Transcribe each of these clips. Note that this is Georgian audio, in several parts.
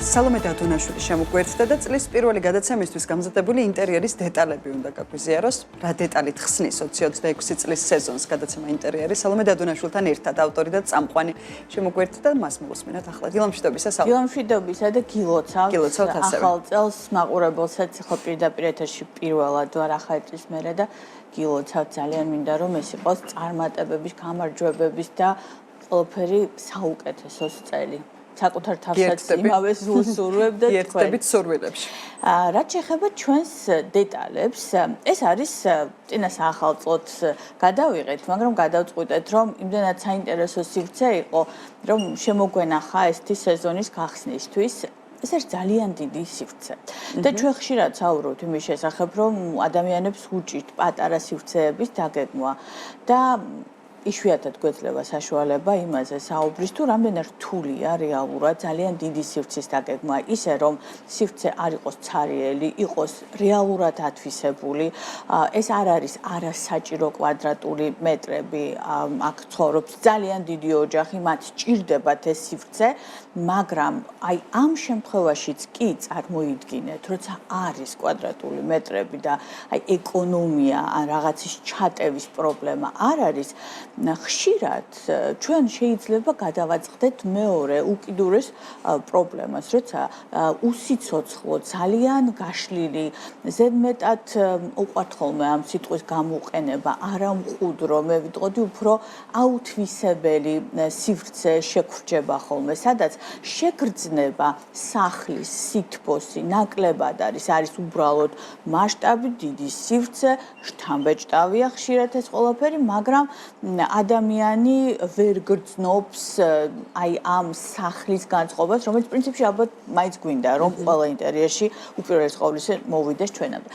სალომე დადონაშვილი შემოგვერთდა და წლის პირველი გადაცემისთვის გამზადებული ინტერიერის დეტალები უნდა გაგვიზიაროს. რა დეტალით ხსნის 2026 წლის სეზონს გადაცემა ინტერიერი. სალომე დადონაშვილთან ერთად ავტორი და წამყვანი შემოგვერთდა და მას მოვუსმინოთ ახლა. დილამშვიდობისა სალომე. დილამშვიდობისა და გილოცავთ ასევე. ახალ წელს მაყურებელსაც ხო პირდაპირ ეთერში პირველად ვარ ახალწლის მერე და გილოცავთ ძალიან მინდა რომ ეს იყოს წარმატებების, გამარჯვებების და ყველაფერი საუკეთესოს წელი. საკუთარ თავსაც იმავე სურვებ და ერთდებით სურვილებში. რაც შეეხება ჩვენს დეტალებს, ეს არის წინას ახალ წლს გადავიღეთ, მაგრამ გადავწყვიტეთ, რომ იმდენად საინტერესო სივრცე იყო, რომ შემოგვენახა ესეთი სეზონის გახსნისთვის. ეს არის ძალიან დიდი სივრცე. და ჩვენ ხშირად საუბრობთ იმის შესახებ, რომ ადამიანებს უჭირთ პატარა სივრცეების დაგეგმვა და იშვიათად გვეძლევა საშუალება იმაზე საუბრის თუ რამდენად რთულია რეალურად ძალიან დიდი სივრცის დაგეგმა ისე რომ სივრცე არ იყოს ცარიელი, იყოს რეალურად ათვისებული. ეს არ არის არასაჭირო კვადრატული მეტრები, აქ ცხოვრობს ძალიან დიდი ოჯახი, მათ სჭირდებათ ეს სივრცე, მაგრამ აი ამ შემთხვევაშიც კი წარმოიდგინეთ, როცა არის კვადრატული მეტრები და აი ეკონომია ან რაღაცის ჩატევის პრობლემა არ არის ხშირად ჩვენ შეიძლება გადავაწყდეთ მეორე უკიდურეს პრობლემას, როცა უსიცოცხლო, ძალიან გაშლილი, ზედმეტად უყვართ ხოლმე ამ სიტყვის გამოყენება, არამყუდრო, მე ვიტყოდი უფრო აუთვისებელი სივრცე შეგრჯება ხოლმე, სადაც შეგრძნება სახლის სითბოსი ნაკლებად არის უბრალოდ მასშტაბი, დიდი სივრცე, შთამბეჭდავია ხშირად ეს ყველაფერი, მაგრამ ადამიანი ვერ გრძნობს აი ამ სახლის განწყობას, რომელიც პრინციპში ალბათ მაინც გვინდა, რომ ყველა ინტერიერში უპირველეს ყოვლისა მოვიდეს ჩვენამდე.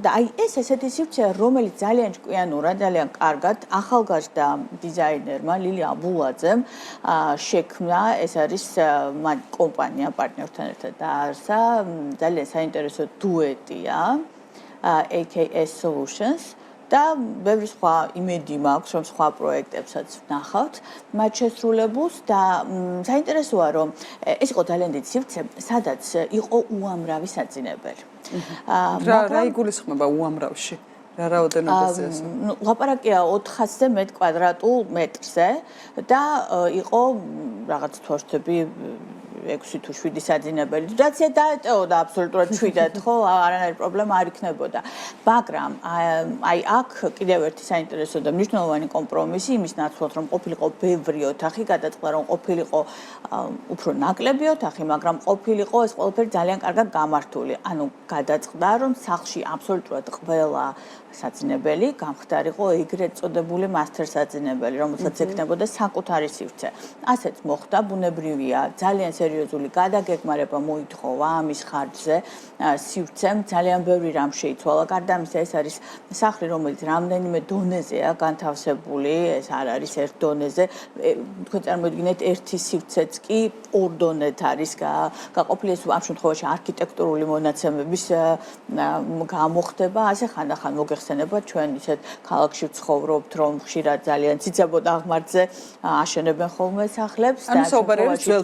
და აი ეს ესეთი სივრცეა, რომელიც ძალიან ჭკვიანურად, ძალიან კარგად ახალგაზრდა დიზაინერმა ლილი აბულაძემ შექმნა, ეს არის მან კომპანია პარტნიორთან ერთად დაარსა, ძალიან საინტერესო დუეტია AKS Solutions და ბევრი სხვა იმედი მაქვს, რომ სხვა პროექტებსაც ვნახავთ მათ შესრულებულს და საინტერესოა, რომ ეს იყო ძალიან დიდი სივრცე, სადაც იყო უამრავი საძინებელი. რა იგულისხმება უამრავში? რა რაოდენობაზე ეს? ლაპარაკია 400-ზე მეტ კვადრატულ მეტრზე და იყო რაღაც თვაშთები 6 თუ 7 საძინებელი. რაც დაეტეოდა აბსოლუტურად 7-ად, ხო, არანაირი პრობლემა არ იქნებოდა. მაგრამ აი აქ კიდევ ერთი საინტერესო და მნიშვნელოვანი კომპრომისი იმის ნაცვლად, რომ ყოფილიყო ბევრი ოთახი, გადაწყდა რომ ყოფილიყო უფრო ნაკლები ოთახი, მაგრამ ყოფილიყო ეს ყველაფერი ძალიან კარგად გამართული. ანუ გადაწყდა რომ სახლში აბსოლუტურად ყველა საძინებელი გამხდარიყო ეგრეთ წოდებული master საძინებელი, რომელსაც ექნებოდა საკუთარი სივრცე. ასეც მოხდა, ბუნებრივია, ძალიან სერიოზული გადაგეგმარება მოითხოვა ამის ხარჯზე სივრცემ, ძალიან ბევრი რამ შეიცვალა. გარდა ამისა, ეს არის სახლი, რომელიც რამდენიმე დონეზეა განთავსებული, ეს არ არის ერთ დონეზე. თქვენ წარმოიდგინეთ, ერთი სივრცეც კი ორ დონეთ არის გაყოფილი, ეს ამ შემთხვევაში არქიტექტურული მონაცემების გამოხდება, ასე ხანდახან მოგეხსენება ჩვენ ისეთ ქალაქში ვცხოვრობთ, რომ ხშირად ძალიან ციცაბო დაღმართზე აშენებენ ხოლმე სახლებს და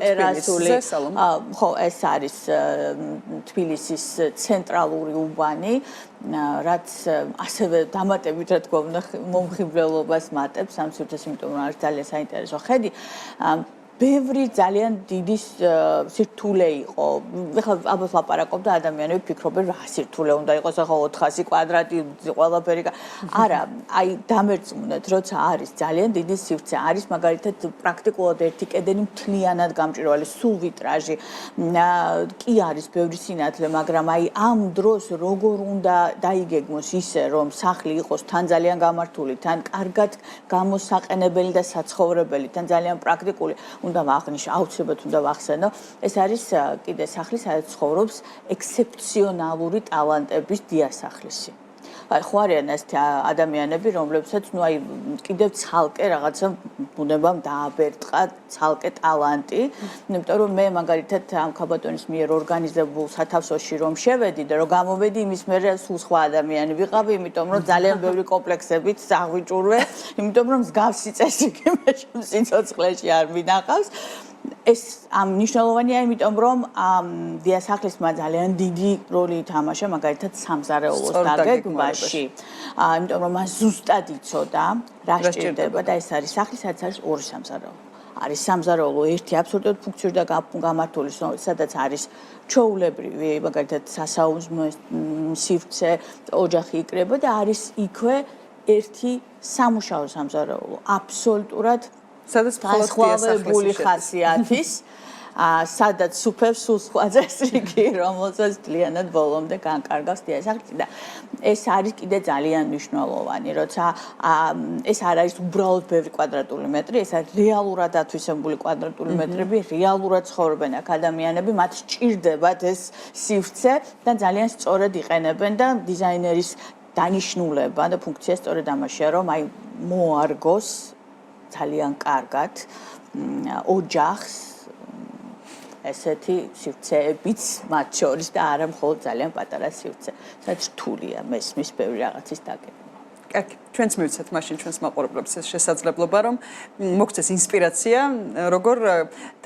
ტერასული ხო, ეს არის თბილისის ცენტრალური უბანი, რაც ასევე დამატებით რა თქმა უნდა მომხიბვლელობას მატებს ამ სივრცეს, იმიტომ რომ არის ძალიან საინტერესო ხედი. ბევრი ძალიან დიდი სირთულე იყო. ეხლა ალბათ ლაპარაკობ და ადამიანები ფიქრობენ, რა სირთულე უნდა იყოს, ახლა 400 კვადრატი ყველაფერი. არა, აი დამერწმუნეთ, როცა არის ძალიან დიდი სივრცე, არის მაგალითად პრაქტიკულად ერთი კედელი მთლიანად გამჭვირვალე, სულ ვიტრაჟი. კი არის ბევრი სინათლე, მაგრამ აი ამ დროს როგორ უნდა დაიგეგმოს ისე, რომ სახლი იყოს თან ძალიან გამართული, თან კარგად გამოსაყენებელი და საცხოვრებელი, თან ძალიან პრაქტიკული. უნდა ვაღნიშნო, აუცილებლად უნდა ვახსენო, ეს არის კიდე სახლის, სადაც ცხოვრობს ექსეფციონალური ტალანტების დიასახლისი. ხო არიან ესეთი ადამიანები, რომლებსაც კიდევ ცალკე რაღაცა ბუნებამ დააბერტყა ცალკე ტალანტი, იმიტომ რომ მე მაგალითად ამ ქაბატონის მიერ ორგანიზებულ სათავსოში რომ შევედი და რომ გამოვედი იმის მერე სულ სხვა ადამიანი ვიყავი, იმიტომ რომ ძალიან ბევრი კომპლექსებით საღვიჭურვე, იმიტომ რომ მსგავსი წესი კი მე სიცოცხლეში არ მინახავს. ეს მნიშვნელოვანია, იმიტომ რომ დიასახლისმა ძალიან დიდი როლი ითამაშა მაგალითად სამზარეულოს დაგეგმვაში. იმიტომ რომ მას ზუსტად იცოდა რა სჭირდება და ეს არის სახლის რაც არის ორი სამზარეულო. არის სამზარეულო ერთი აბსოლუტურად ფუნქციური და გამართული, სადაც არის ჩვეულებრივი, მაგალითად სასაუზმო სივრცე, ოჯახი იკრება და არის იქვე ერთი სამუშაო სამზარეულო, აბსოლუტურად სადაც მხოლოდ განსხვავებული ხასიათის, სადაც სუფევს სულ სხვა წესრიგი, რომელსაც ძალიანად ბოლომდე განკარგავს დიასახლისი და ეს არის კიდე ძალიან მნიშვნელოვანი, როცა ეს არ არის უბრალოდ ბევრი კვადრატული მეტრი, ეს არის რეალურად ათვისებული კვადრატული მეტრები, რეალურად ცხოვრობენ აქ ადამიანები, მათ სჭირდებათ ეს სივრცე და ძალიან სწორად იყენებენ და დიზაინერის დანიშნულება და ფუნქცია სწორედ ამაშია, რომ აი მოარგოს ძალიან კარგად ოჯახს ესეთი სივრცეებიც მათ შორის და არა მხოლოდ ძალიან პატარა სივრცე, სადაც რთულია მესმის ბევრი რაღაცის დაგეგმა. კარგი, ჩვენც მივცეთ მაშინ ჩვენს მაყურებლებს ეს შესაძლებლობა, რომ მოგცეს ინსპირაცია, როგორ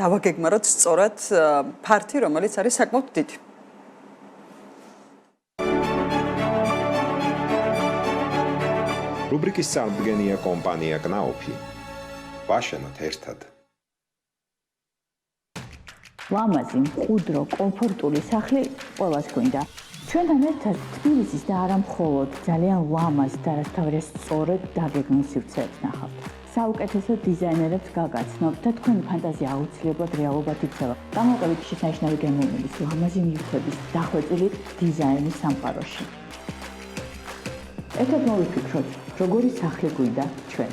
დავაგეგმაროთ სწორად ფართი, რომელიც არის საკმაოდ დიდი. რუბრიკის წარმომადგენელია კომპანია კნაუფი. ვაშენოთ ერთად. ლამაზი, მყუდრო, კომფორტული სახლი ყველას გვინდა. ჩვენთან ერთად თბილისის და არა მხოლოდ ძალიან ლამაზ და რასაც სწორედ დაგეგმილ სივრცეებს ნახავთ. საუკეთესო დიზაინერებს გაგაცნობთ და თქვენი ფანტაზია აუცილებლად რეალობად იქცევა. გამოვყევით შესანიშნავი გემოვნების, ლამაზი ნივთების, დახვეწილი დიზაინის სამყაროში. ერთად მოვიფიქროთ, როგორი სახლი გვინდა ჩვენ.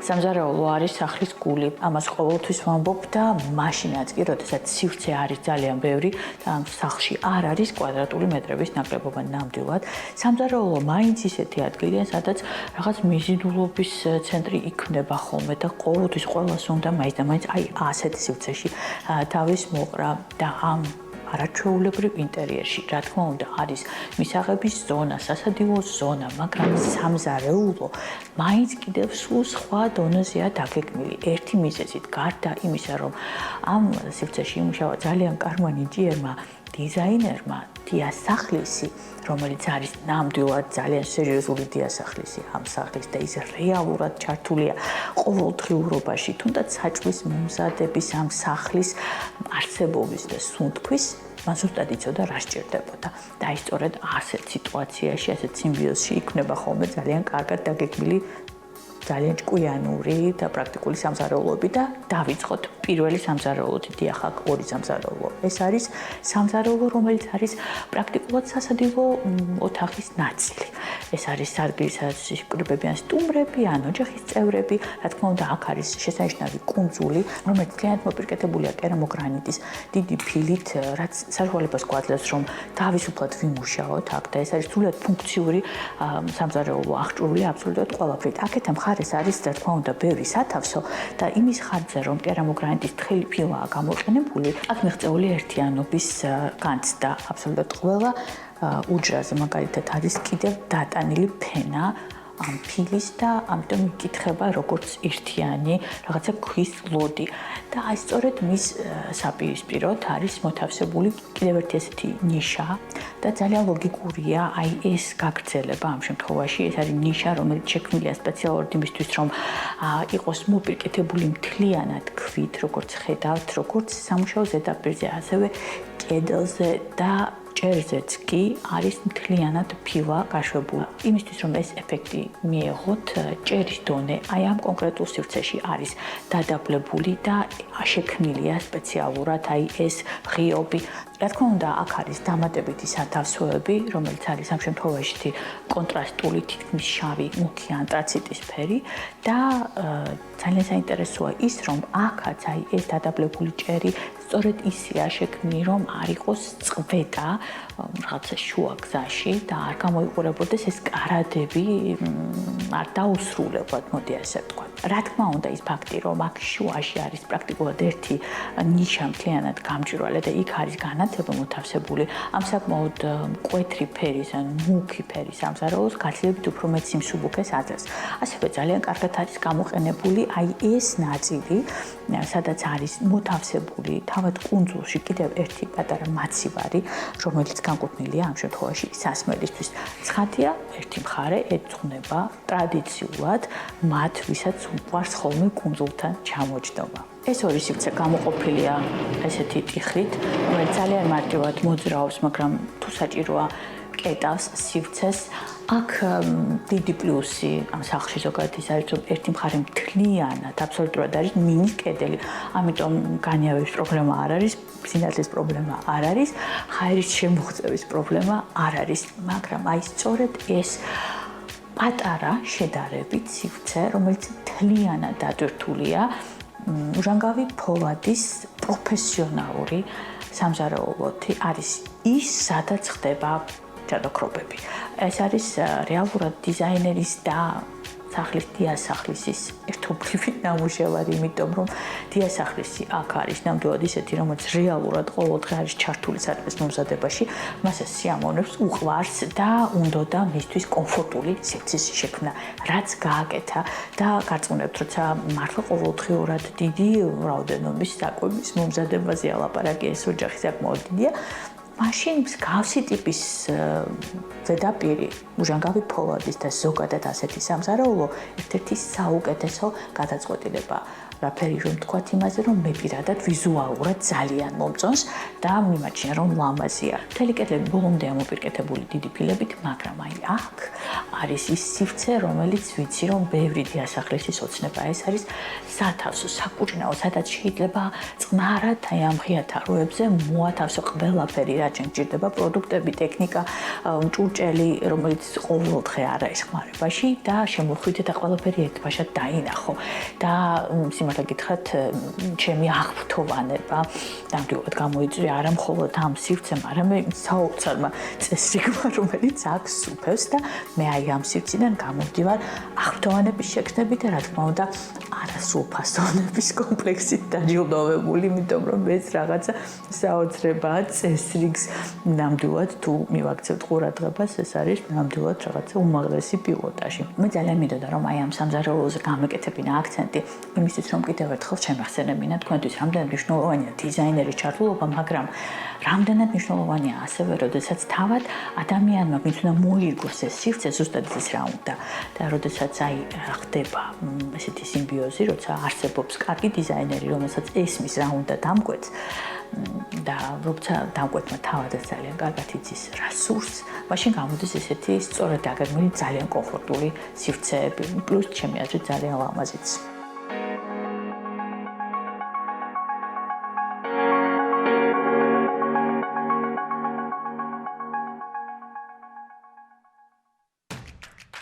სამზარეულო არის სახლის გული. ამას ყოველთვის ვამბობ და მაშინაც კი, როდესაც სივრცე არის ძალიან ბევრი და ამ სახლში არ არის კვადრატული მეტრების ნაკლებობა ნამდვილად. სამზარეულო მაინც ისეთი ადგილია, სადაც რაღაც მიზიდულობის ცენტრი იქნება ხოლმე და ყოველთვის ყველას უნდა მაინც და მაინც აი ასეთი სივრცეში თავის მოყრა და ამ არაჩვეულებრივ ინტერიერში, რა თქმა უნდა, არის მისაღების ზონა, სასადილო ზონა, მაგრამ სამზარეულო მაინც კიდევ სულ სხვა დონეზეა დაგეგმილი. ერთი მიზეზით, გარდა იმისა, რომ ამ სივრცეში იმუშავა ძალიან კარგმა ნიჭიერმა დიზაინერმა, დიასახლისი, რომელიც არის ნამდვილად ძალიან სერიოზული დიასახლისი ამ სახლის და ის რეალურად ჩართულია ყოველდღიურობაში, თუნდაც საჭმლის მომზადების ამ სახლის არსებობის და სუნთქვის მან ზუსტად იცოდა რა სჭირდებოდა და აი სწორედ ასეთ სიტუაციაში, ასეთ სიმბიოზში იქნება ხოლმე ძალიან კარგად დაგეგმილი ძალიან ჭკვიანური და პრაქტიკული სამზარეულოები და დავიწყოთ პირველი სამზარეულოთი, დიახ, აქ ორი სამზარეულო. ეს არის სამზარეულო, რომელიც არის პრაქტიკულად სასადილო ოთახის ნაწილი. ეს არის სადგური, სადაც იკრიბებიან სტუმრები, ან ოჯახის წევრები. რა თქმა უნდა, აქ არის შესანიშნავი კუნძული, რომელიც ძალიან მოპირკეთებულია კერამოგრანიტის დიდი ფილით, რაც საშუალებას გვაძლევს, რომ თავისუფლად ვიმუშაოთ აქ და ეს არის სრულიად ფუნქციური სამზარეულო, აღჭურვილი აბსოლუტურად ყველაფრით. აქეთ მხარეს არის, რა თქმა უნდა, ბევრი სათავსო და იმის ხარჯზე, რომ კერამოგრანიტის თხელი ფილაა გამოყენებული, აქ მიღწეული ერთიანობის განცდა აბსოლუტურად ყველა უჯრაზე, მაგალითად არის კიდევ დატანილი ფენა ამ ფილის და ამიტომ იკითხება როგორც ერთიანი რაღაცა ქვის ლოდი და აი სწორედ მის საპირისპიროდ არის მოთავსებული კიდევ ერთი ესეთი ნიშა და ძალიან ლოგიკურია აი ეს გაგრძელება ამ შემთხვევაში ეს არის ნიშა რომელიც შექმნილია სპეციალურად იმისთვის რომ იყოს მოპირკეთებული მთლიანად ქვით როგორც ხედავთ როგორც სამუშაო ზედაპირზე ასევე კედელზე და ჭერზეც კი არის მთლიანად ფილა გაშვებული. იმისთვის რომ ეს ეფექტი მიეღოთ, ჭერის დონე აი ამ კონკრეტულ სივრცეში არის დადაბლებული და შექმნილია სპეციალურად აი ეს ღიობი. რა თქმა უნდა, აქ არის დამატებითი სათავსოები, რომელიც არის ამ შემთხვევაში კონტრასტული თითქმის შავი მუქი ანტრაციტის ფერი და ძალიან საინტერესოა ის, რომ აქაც აი ეს დადაბლებული ჭერი სწორედ ისეა შექმნილი, რომ არ იყოს წვეტა რაღაცა შუა გზაში და არ გამოიყურებოდეს ეს კარადები არ დაუსრულებლად, მოდი ასე ვთქვათ. რა თქმა უნდა ის ფაქტი რომ აქ შუაში არის პრაქტიკულად ერთი ნიშა მთლიანად გამჭვირვალე და იქ არის განათება მოთავსებული ამ საკმაოდ მკვეთრი ფერის ან მუქი ფერის სამზარეულოს გაცილებით უფრო მეტ სიმსუბუქეს აძლევს. ასევე ძალიან კარგად არის გამოყენებული აი ეს ნაწილი, სადაც არის მოთავსებული თავად კუნძულში კიდევ ერთი პატარა მაცივარი, რომელიც განკუთვნილია ამ შემთხვევაში სასმელისთვის. ცხადია, ერთი მხარე ეძღვნება ტრადიციულად მათ, ვისაც უყვარს ხოლმე კუნძულთან ჩამოჯდომა. ეს ორი სივრცე გამოყოფილია ესეთი ტიხრით, რომელიც ძალიან მარტივად მოძრაობს, მაგრამ თუ საჭიროა კეტავს სივრცეს. აქ დიდი პლუსი ამ სახლში ზოგადად ის არის, რომ ერთი მხარე მთლიანად აბსოლუტურად არის მინის კედელი. ამიტომ განიავების პრობლემა არ არის, სინათლის პრობლემა არ არის, ჰაერის შემოღწევის პრობლემა არ არის, მაგრამ აი სწორედ ეს პატარა შედარებით სივრცე, რომელიც მთლიანად დატვირთულია უჟანგავი ფოლადის პროფესიონალური სამზარეულოთი არის ის, სადაც ხდება ჯადოქრობები. ეს არის რეალურად დიზაინერის და სახლის დიასახლისის ერთობლივი ნამუშევარი, იმიტომ რომ დიასახლისი აქ არის ნამდვილად ისეთი, რომელიც რეალურად ყოველდღე არის ჩართული საწყის მომზადებაში, მას სიამოვნებს, უყვარს და უნდოდა მისთვის კომფორტული სივრცის შექმნა, რაც გააკეთა და გარწმუნებთ, როცა მართლა ყოველდღიურად დიდი რაოდენობის საკვების მომზადებაზე ალაპარაკი, ეს ოჯახი საკმაოდ დიდია. მაშინ მსგავსი ტიპის ზედაპირი, უჟანგავი ფოლადის და ზოგადად ასეთი სამზარეულო ერთ-ერთი საუკეთესო გადაწყვეტილება. რაფერი რომ თქვათ იმაზე, რომ მე პირადად ვიზუალურად ძალიან მომწონს და მიმაჩნია, რომ ლამაზია. მთელი კედლები ბოლომდე ამოპირკეთებული დიდი ფილებით, მაგრამ აი აქ არის ის სივრცე, რომელიც ვიცი, რომ ბევრი დიასახლისის ოცნება. ეს არის სათავსო, საკუჭნაო, სადაც შეიძლება წყნარად აი ამ ღია თაროებზე მოათავსო ყველაფერი, რაც გჭირდება, პროდუქტები, ტექნიკა, ჭურჭელი, რომელიც ყოველდღე არ არის ხმარებაში და შემოხვიდე და ყველაფერი ერთბაშად დაინახო და სიმართლე გითხრათ, ჩემი აღფრთოვანება ნამდვილად გამოიწვია არა მხოლოდ ამ სივრცემ, არამედ საოცარმა წესრიგმა, რომელიც აქ სუფევს და მე აი ამ სივრციდან გამოვდივარ აღფრთოვანების შექმნებით და რა თქმა უნდა არასრულფასოვნების კომპლექსით დაჯილდოვებული, იმიტომ რომ ეს რაღაცა საოცრებაა წესრიგს ნამდვილად თუ მივაქცევთ ყურადღებას, ეს არის ნამდვილად რაღაცა უმაღლესი პილოტაჟი. მე ძალიან მინდოდა რომ აი ამ სამზარეულოზე გამეკეთებინა აქცენტი იმისთვის, რომ კიდევ ერთხელ შემახსენებინა თქვენთვის რამდენად მნიშვნელოვანია დიზაინერის ჩართულობა, მაგრამ რამდენად მნიშვნელოვანია ასევე, როდესაც თავად ადამიანმა ვინც უნდა მოირგოს ეს სივრცე, ზუსტად ის რა უნდა და როდესაც აი ხდება ესეთი სიმბიოზი, როცა არსებობს კარგი დიზაინერი, რომელსაც ესმის რა უნდა დამკვეთს და როცა დამკვეთმა თავადაც ძალიან კარგად იცის რა სურს, მაშინ გამოდის ესეთი სწორად დაგეგმილი ძალიან კომფორტული სივრცეები, პლუს ჩემი აზრით ძალიან ლამაზიც.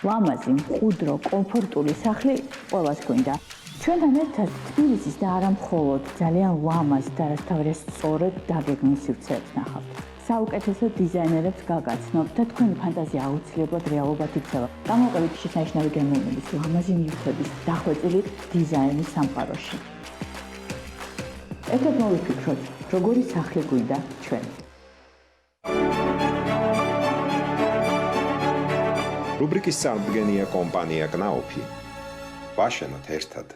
ლამაზი, მყუდრო, კომფორტული სახლი ყველას გვინდა. ჩვენთან ერთად თბილისის და არა მხოლოდ ძალიან ლამაზ და რასაც სწორედ დაგეგმილ სივრცეებს ნახავთ. საუკეთესო დიზაინერებს გაგაცნობთ და თქვენი ფანტაზია აუცილებლად რეალობად იქცევა. გამოყენებით შესანიშნავი გემოვნების, ლამაზი ნივთების, დახვეწილი დიზაინის სამყაროში. ერთად მოვიფიქროთ, როგორი სახლი გვინდა ჩვენ. რუბრიკის წარმდგენია კომპანია კნაოფი. ვაშენოთ ერთად.